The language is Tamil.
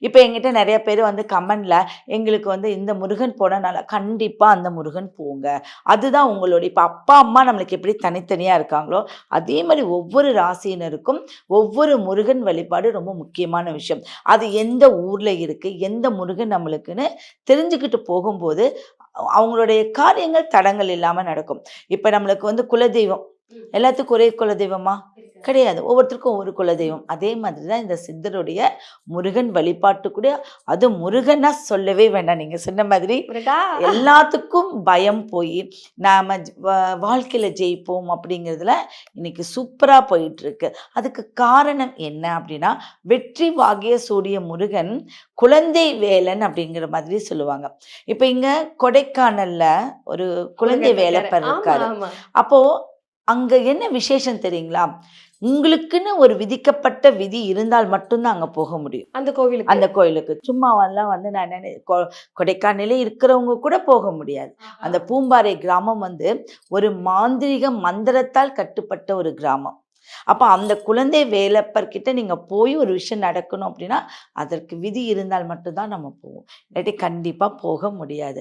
இப்போ என்கிட்ட நிறைய பேர் வந்து கமெண்ட்ல எங்களுக்கு வந்து இந்த முருகன் போனனால கண்டிப்பா அந்த முருகன் போங்க. அதுதான் உங்களுடைய இப்ப அப்பா, அம்மா நம்மளுக்கு எப்படி தனித்தனியா இருக்காங்களோ, அதே மாரி ஒவ்வொரு ராசியினருக்கும் ஒவ்வொரு முருகன் வழிபாடு ரொம்ப முக்கியமான விஷயம். அது எந்த ஊர்ல இருக்கு, எந்த முருகன் நம்மளுக்குன்னு தெரிஞ்சுக்கிட்டு போகும்போது, அவங்களுடைய காரியங்கள் தடங்கல் இல்லாம நடக்கும். இப்ப நம்மளுக்கு வந்து குலதெய்வம் எல்லாத்துக்கும் ஒரே குலதெய்வமா? கிடையாது. ஒவ்வொருத்தருக்கும் ஒவ்வொரு குலதெய்வம். அதே மாதிரி தான் இந்த சித்தருடைய முருகன் வழிபாட்டு கூட அது முருகன்னா சொல்லவே வேண்டாம். நீங்க சொன்ன மாதிரி எல்லாத்துக்கும் பயம் போய் நாம வாழ்க்கையில ஜெயிப்போம் அப்படிங்கிறதுல இன்னைக்கு சூப்பரா போயிட்டு இருக்கு. அதுக்கு காரணம் என்ன அப்படின்னா, வெற்றி வாகிய சூடிய முருகன் குழந்தை வேலன் அப்படிங்கிற மாதிரி சொல்லுவாங்க. இப்ப இங்க கொடைக்கானல்ல ஒரு குழந்தை வேலப்பர் இருக்காரு. அப்போ அங்க என்ன விசேஷம் தெரியுங்களா? உங்களுக்குன்னு ஒரு விதிக்கப்பட்ட விதி இருந்தால் மட்டும்தான் அங்க போக முடியும். அந்த கோயிலுக்கு சும்மாவெல்லாம் வந்து நான் கொடைக்கானலே இருக்கிறவங்க கூட போக முடியாது. அந்த பூம்பாறை கிராமம் வந்து ஒரு மாந்திரீக மந்திரத்தால் கட்டுப்பட்ட ஒரு கிராமம். அப்ப அந்த குழந்தை வேலப்பர் கிட்ட நீங்க போய் ஒரு விஷயம் நடக்கணும் அப்படின்னா, அதற்கு விதி இருந்தால் மட்டும்தான் நம்ம போவோம். இல்லாட்டி கண்டிப்பா போக முடியாது.